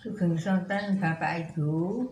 Sugeng sonten Bapak Ibu,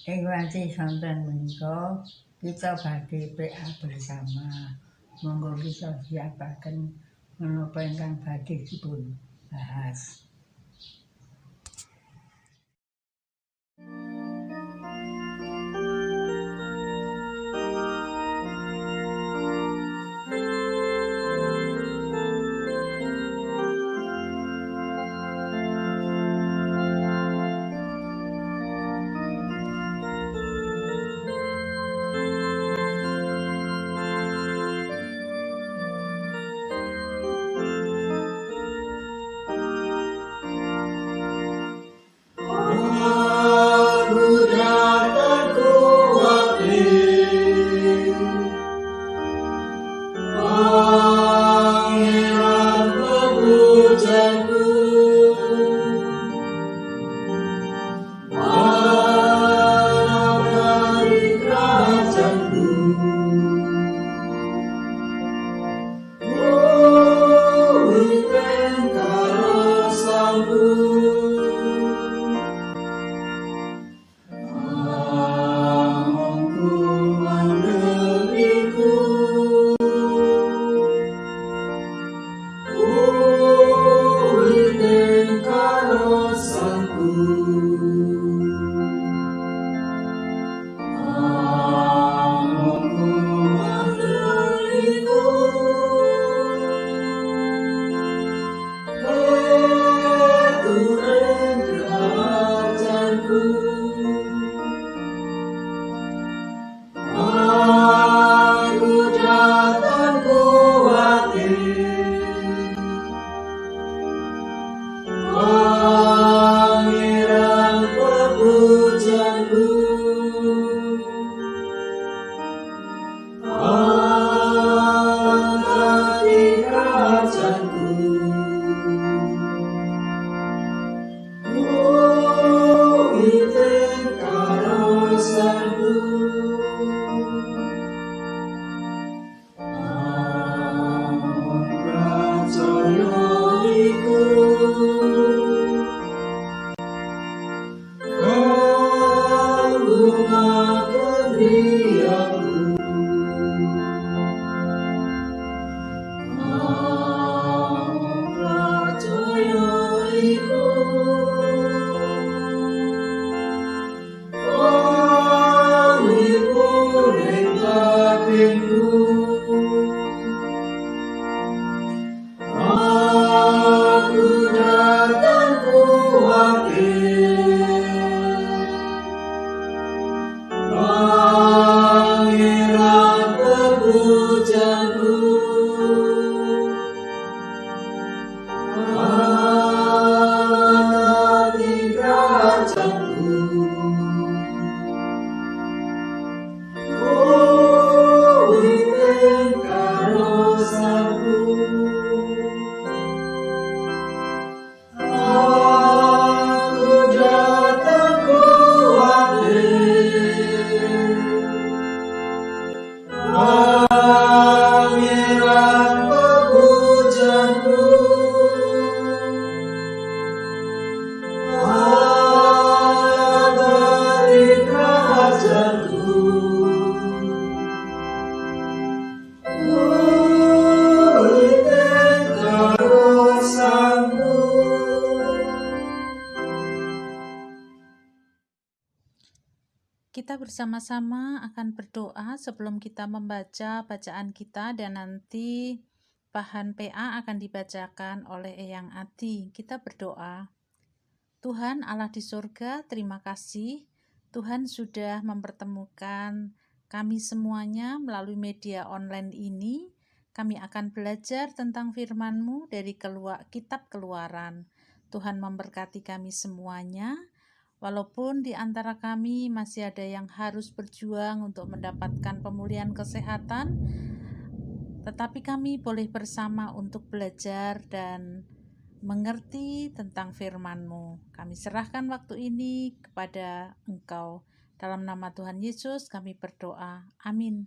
ing wanci sonten menika kita badhe PA bersama. Monggo kita siapaken menapa ingkang badhe dipun bahas. Kita bersama-sama akan berdoa sebelum kita membaca bacaan kita dan nanti bahan PA akan dibacakan oleh Eyang Ati. Kita berdoa. Tuhan Allah di surga, terima kasih Tuhan sudah mempertemukan kami semuanya melalui media online ini. Kami akan belajar tentang firman-Mu dari kitab Keluaran. Tuhan memberkati kami semuanya. Walaupun di antara kami masih ada yang harus berjuang untuk mendapatkan pemulihan kesehatan, tetapi kami boleh bersama untuk belajar dan mengerti tentang firman-Mu. Kami serahkan waktu ini kepada Engkau. Dalam nama Tuhan Yesus kami berdoa. Amin.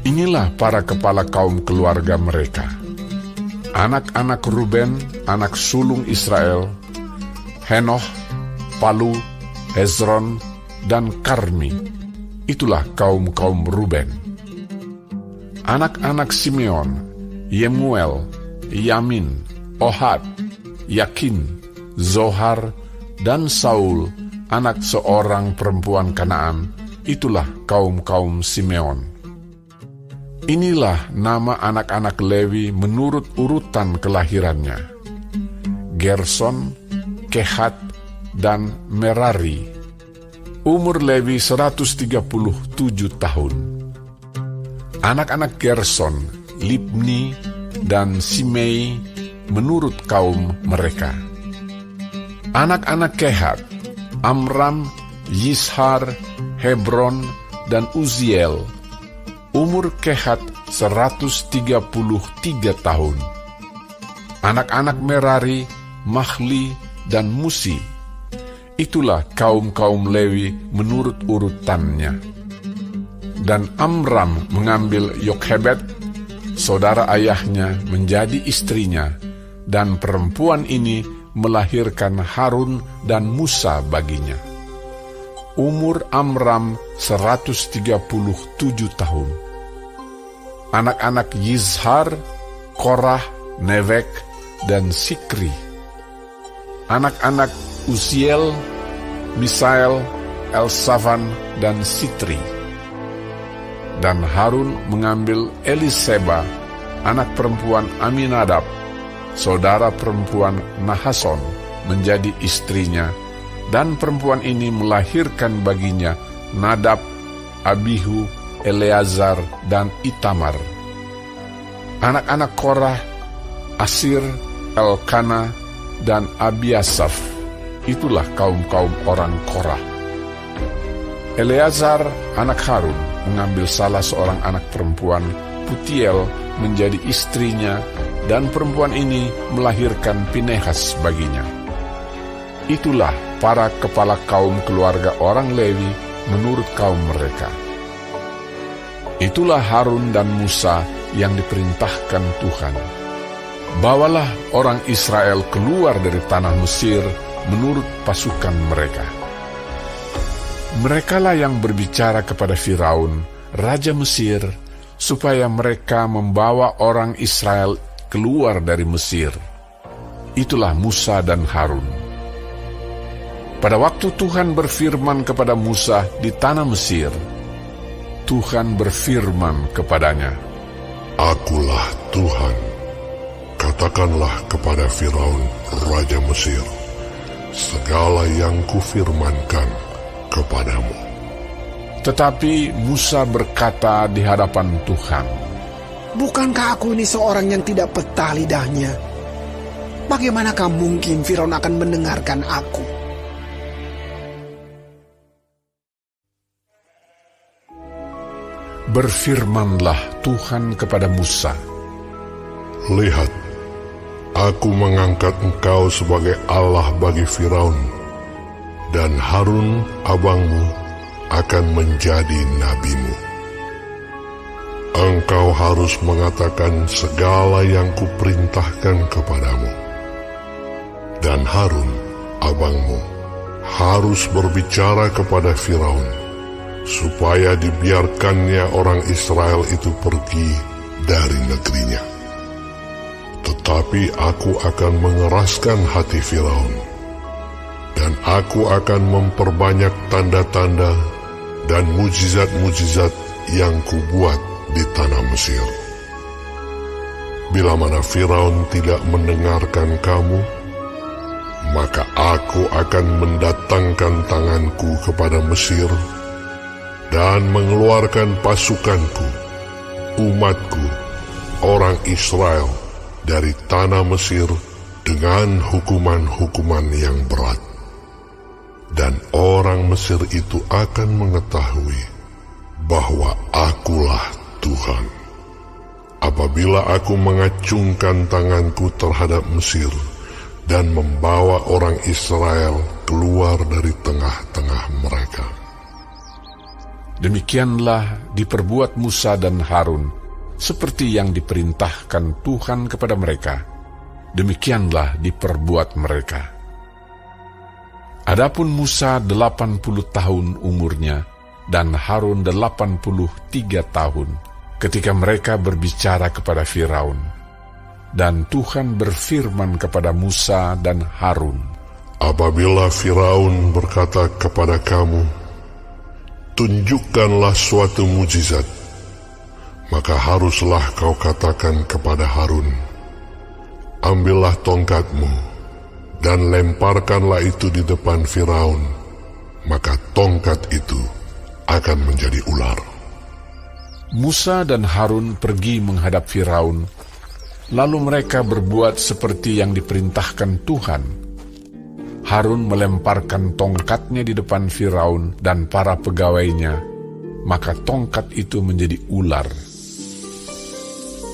Inilah para kepala kaum keluarga mereka. Anak-anak Ruben, anak sulung Israel, Henoh, Palu, Hezron, dan Karmi. Itulah kaum-kaum Ruben. Anak-anak Simeon, Yemuel, Yamin, Ohad, Yakin, Zohar, dan Saul, anak seorang perempuan Kanaan. Itulah kaum-kaum Simeon. Inilah nama anak-anak Lewi menurut urutan kelahirannya: Gerson, Kehat, dan Merari. Umur Lewi 137 tahun. Anak-anak Gerson, Libni, dan Simei menurut kaum mereka. Anak-anak Kehat, Amram, Yishar, Hebron, dan Uziel. Umur Kehat 133 tahun. Anak-anak Merari, Mahli, dan Musi. Itulah kaum-kaum Lewi menurut urutannya. Dan Amram mengambil Yokhebed, saudara ayahnya, menjadi istrinya, dan perempuan ini melahirkan Harun dan Musa baginya. Umur Amram 137 tahun. Anak-anak Yizhar, Korah, Nevek, dan Sikri. Anak-anak Uziel, Misael, Elsafan, dan Sitri. Dan Harun mengambil Eliseba, anak perempuan Aminadab, saudara perempuan Nahason, menjadi istrinya, dan perempuan ini melahirkan baginya Nadab, Abihu, Eleazar, dan Itamar. Anak-anak Korah, Asir, Elkana, dan Abiasaf. Itulah kaum-kaum orang Korah. Eleazar, anak Harun, mengambil salah seorang anak perempuan, Putiel, menjadi istrinya, dan perempuan ini melahirkan Pinehas baginya. Itulah para kepala kaum keluarga orang Lewi menurut kaum mereka. Itulah Harun dan Musa yang diperintahkan Tuhan. Bawalah orang Israel keluar dari tanah Mesir menurut pasukan mereka. Merekalah yang berbicara kepada Firaun, raja Mesir, supaya mereka membawa orang Israel keluar dari Mesir. Itulah Musa dan Harun. Pada waktu Tuhan berfirman kepada Musa di tanah Mesir, Tuhan berfirman kepadanya, "Akulah Tuhan, katakanlah kepada Firaun, raja Mesir, segala yang kufirmankan kepadamu." Tetapi Musa berkata di hadapan Tuhan, "Bukankah aku ini seorang yang tidak petah lidahnya? Bagaimanakah mungkin Firaun akan mendengarkan aku?" Berfirmanlah Tuhan kepada Musa, "Lihat, aku mengangkat engkau sebagai Allah bagi Firaun, dan Harun abangmu akan menjadi nabimu. Engkau harus mengatakan segala yang kuperintahkan kepadamu, dan Harun abangmu harus berbicara kepada Firaun, supaya dibiarkannya orang Israel itu pergi dari negerinya. Tetapi aku akan mengeraskan hati Firaun, dan aku akan memperbanyak tanda-tanda dan mujizat-mujizat yang kubuat di tanah Mesir. Bila mana Firaun tidak mendengarkan kamu, maka aku akan mendatangkan tanganku kepada Mesir dan mengeluarkan pasukanku, umatku, orang Israel dari tanah Mesir dengan hukuman-hukuman yang berat. Dan orang Mesir itu akan mengetahui bahwa akulah Tuhan, apabila aku mengacungkan tanganku terhadap Mesir dan membawa orang Israel keluar dari tengah-tengah mereka." Demikianlah diperbuat Musa dan Harun, seperti yang diperintahkan Tuhan kepada mereka. Demikianlah diperbuat mereka. Adapun Musa 80 tahun umurnya, dan Harun 83 tahun, ketika mereka berbicara kepada Firaun. Dan Tuhan berfirman kepada Musa dan Harun, Apabila Firaun berkata kepada kamu, tunjukkanlah suatu mujizat, maka haruslah kau katakan kepada Harun, ambillah tongkatmu, dan lemparkanlah itu di depan Firaun, maka tongkat itu akan menjadi ular. Musa dan Harun pergi menghadap Firaun, lalu mereka berbuat seperti yang diperintahkan Tuhan. Harun melemparkan tongkatnya di depan Firaun dan para pegawainya, maka tongkat itu menjadi ular.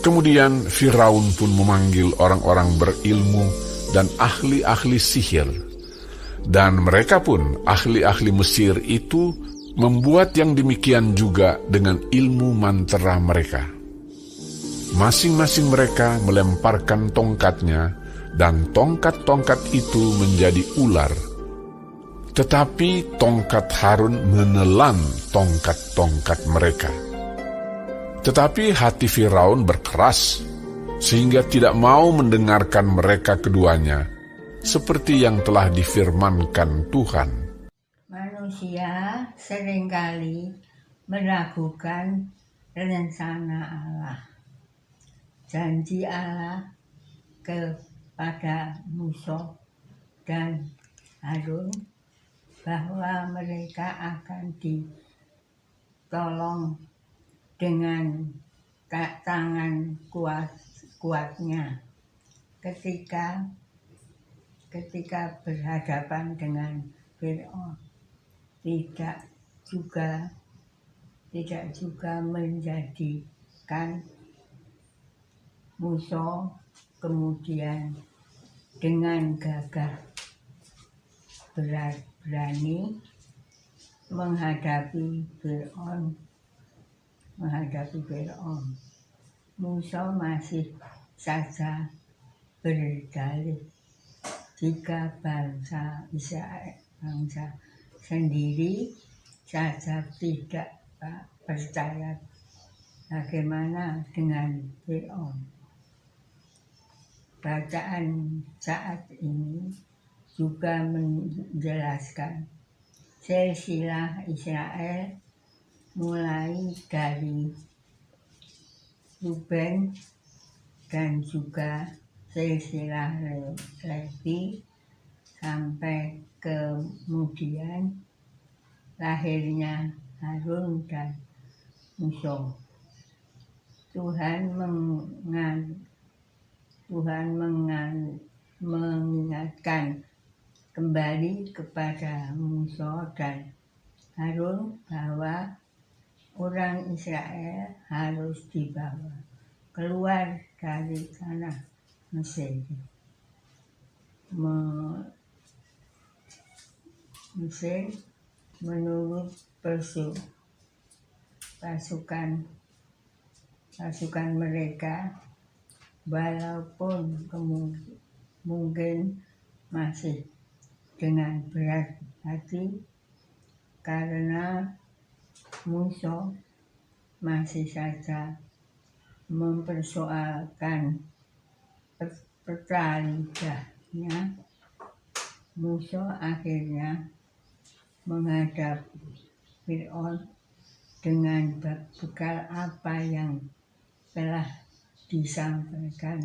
Kemudian Firaun pun memanggil orang-orang berilmu dan ahli-ahli sihir, dan mereka pun, ahli-ahli Mesir itu, membuat yang demikian juga dengan ilmu mantera mereka. Masing-masing mereka melemparkan tongkatnya, dan tongkat-tongkat itu menjadi ular. Tetapi tongkat Harun menelan tongkat-tongkat mereka. Tetapi hati Firaun berkeras, sehingga tidak mau mendengarkan mereka keduanya, seperti yang telah difirmankan Tuhan. Manusia seringkali meragukan rencana Allah. Janji Allah kepada Musa dan Harun bahwa mereka akan ditolong dengan tangan kuatnya ketika berhadapan dengan Firaun. Tidak juga menjadikan Musa kemudian dengan gagah berani menghadapi Firaun. Musa masih saja berdalih jika bangsa Israel, bangsa sendiri saja tidak percaya, bagaimana dengan Firaun? Bacaan saat ini juga menjelaskan silsilah Israel mulai dari Ruben dan juga silsilah Levi sampai kemudian lahirnya Harun dan Musa. Tuhan mengingatkan kembali kepada Musa dan Harun bahwa orang Israel harus dibawa keluar dari tanah Mesir. Mesir menurut pasukan mereka, walaupun mungkin masih dengan berat hati karena Musa masih saja mempersoalkan peta lidahnya. Musa akhirnya menghadap Firaun dengan bekal apa yang telah disampaikan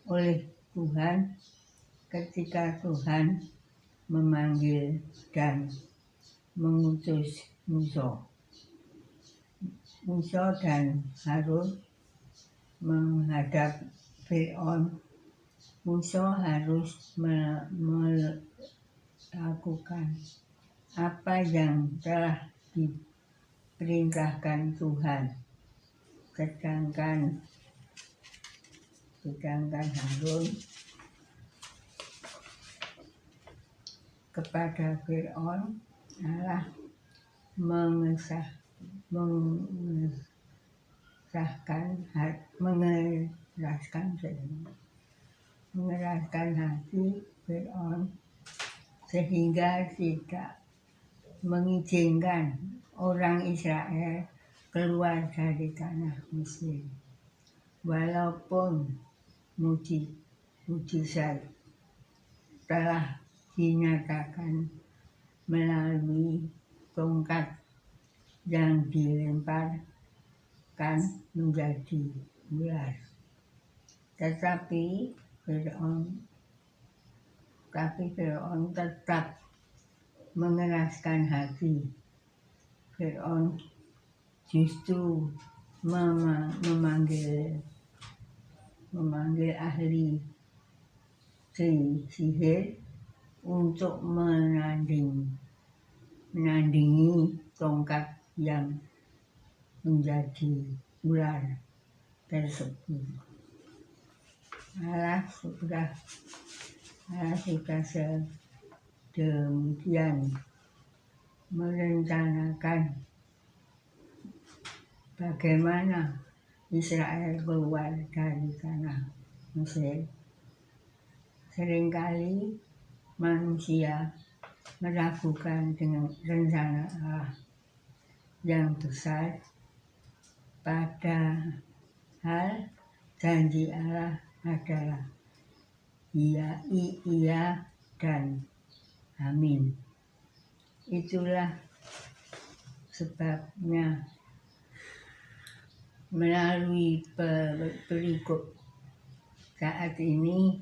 oleh Tuhan ketika Tuhan memanggil dan mengutus Musa. Musa dan Harun menghadap Firaun. Musa harus melakukan apa yang telah diperintahkan Tuhan. Sedangkan Harun kepada Firaun Allah mengeraskan hati Fir'aun sehingga tidak mengizinkan orang Israel keluar dari tanah Mesir. Walaupun mujizat telah dinyatakan melalui tongkat yang dilemparkan menjadi ular, tetapi Fir'aun tetap mengeraskan hati. Fir'aun justru memanggil ahli sihir untuk menandingi tongkat yang menjadi ular tersebut. Allah sudah sedemikian merencanakan bagaimana Israel keluar dari tanah Mesir. Seringkali manusia meragukan dengan rencana Allah yang besar, padahal janji Allah adalah iya dan amin. Itulah sebabnya melalui perikop saat ini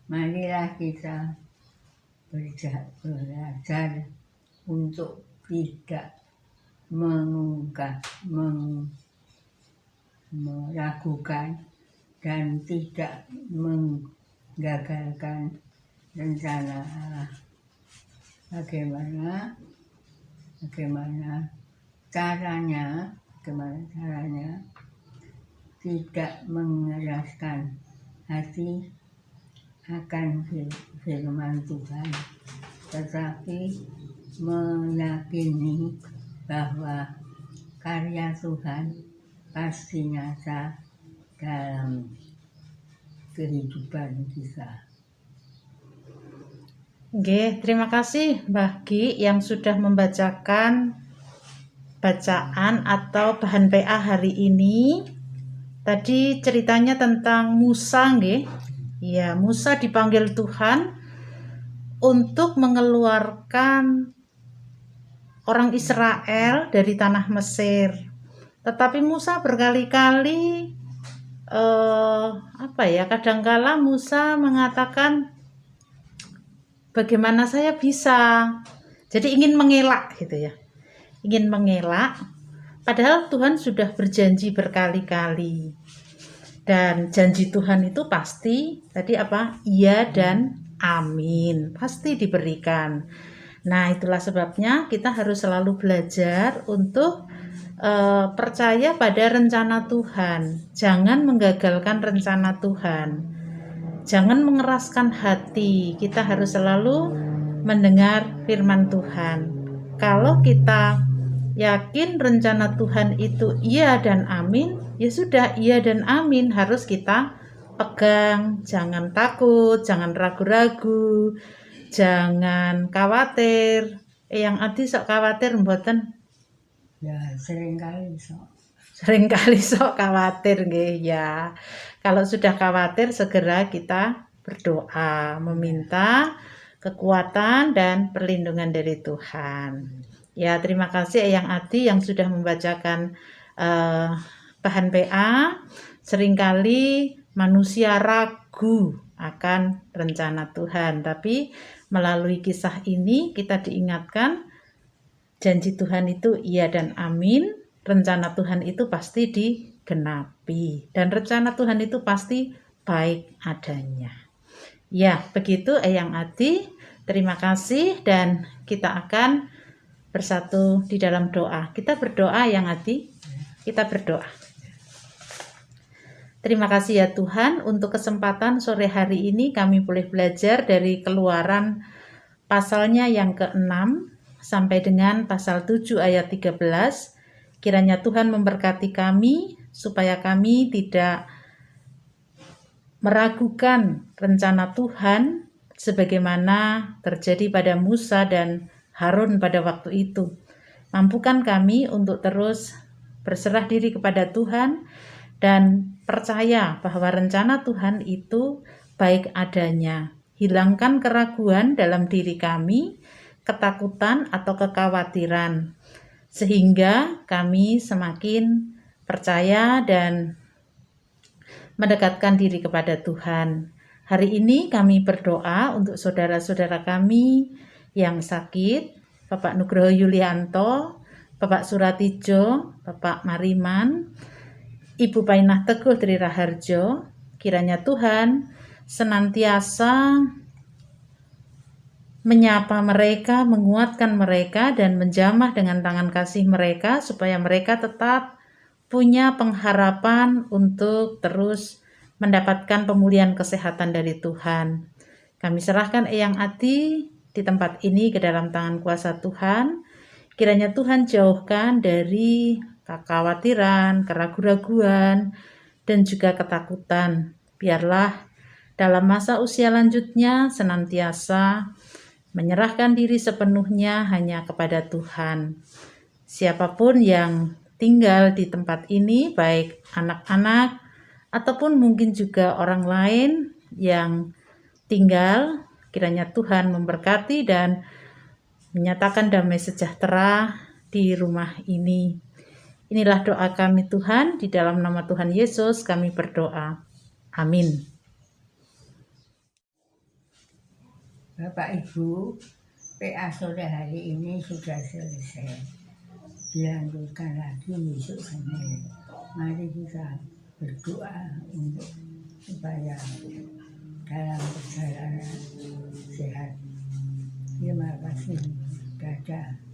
marilah kita belajar untuk tidak meragukan dan tidak menggagalkan rencana Allah. Bagaimana caranya tidak mengeraskan hati akan firman Tuhan, tetapi meyakini bahwa karya Tuhan pasti nyata dalam kehidupan kita. Oke, terima kasih Mbah Gi yang sudah membacakan bacaan atau bahan PA hari ini. Tadi ceritanya tentang Musa, nggih. Ya, Musa dipanggil Tuhan untuk mengeluarkan orang Israel dari tanah Mesir. Tetapi Musa berkali-kali kadangkala Musa mengatakan, bagaimana saya bisa? Jadi ingin mengelak gitu ya. Ingin mengelak, padahal Tuhan sudah berjanji berkali-kali. Dan janji Tuhan itu pasti, iya dan amin. Pasti diberikan. Nah, itulah sebabnya kita harus selalu belajar untuk percaya pada rencana Tuhan. Jangan menggagalkan rencana Tuhan. Jangan mengeraskan hati. Kita harus selalu mendengar firman Tuhan. Kalau kita yakin rencana Tuhan itu iya dan amin, ya sudah, iya dan amin harus kita pegang. Jangan takut, jangan ragu-ragu, jangan khawatir. Yang Adi sok khawatir mboten? Ya, seringkali sok khawatir nggih ya. Kalau sudah khawatir, segera kita berdoa, meminta kekuatan dan perlindungan dari Tuhan. Ya, terima kasih Eyang Adi yang sudah membacakan bahan PA. Seringkali manusia ragu akan rencana Tuhan, tapi melalui kisah ini kita diingatkan janji Tuhan itu iya dan amin. Rencana Tuhan itu pasti digenapi dan rencana Tuhan itu pasti baik adanya. Ya, begitu Eyang Adi. Terima kasih dan kita akan bersatu di dalam doa. Kita berdoa Eyang Adi. Kita berdoa. Terima kasih ya Tuhan untuk kesempatan sore hari ini kami boleh belajar dari Keluaran pasalnya yang ke-6 sampai dengan pasal 7 ayat 13. Kiranya Tuhan memberkati kami supaya kami tidak meragukan rencana Tuhan sebagaimana terjadi pada Musa dan Harun pada waktu itu. Mampukan kami untuk terus berserah diri kepada Tuhan dan percaya bahwa rencana Tuhan itu baik adanya. Hilangkan keraguan dalam diri kami, ketakutan atau kekhawatiran, sehingga kami semakin percaya dan mendekatkan diri kepada Tuhan. Hari ini kami berdoa untuk saudara-saudara kami yang sakit, Bapak Nugroho Yulianto, Bapak Suratijo, Bapak Mariman, Ibu Painah Teguh Tri Raharjo. Kiranya Tuhan senantiasa menyapa mereka, menguatkan mereka, dan menjamah dengan tangan kasih mereka supaya mereka tetap punya pengharapan untuk terus mendapatkan pemulihan kesehatan dari Tuhan. Kami serahkan Eyang Ati di tempat ini ke dalam tangan kuasa Tuhan. Kiranya Tuhan jauhkan dari kekhawatiran, keraguan-raguan, dan juga ketakutan. Biarlah dalam masa usia lanjutnya senantiasa menyerahkan diri sepenuhnya hanya kepada Tuhan. Siapapun yang tinggal di tempat ini, baik anak-anak ataupun mungkin juga orang lain yang tinggal, kiranya Tuhan memberkati dan menyatakan damai sejahtera di rumah ini. Inilah doa kami Tuhan, di dalam nama Tuhan Yesus kami berdoa. Amin. Bapak Ibu, PA sore hari ini sudah selesai. Dilanjutkan lagi besok Senin. Mari kita berdoa untuk supaya dalam perjalanan sehat. Terima kasih. Dadah.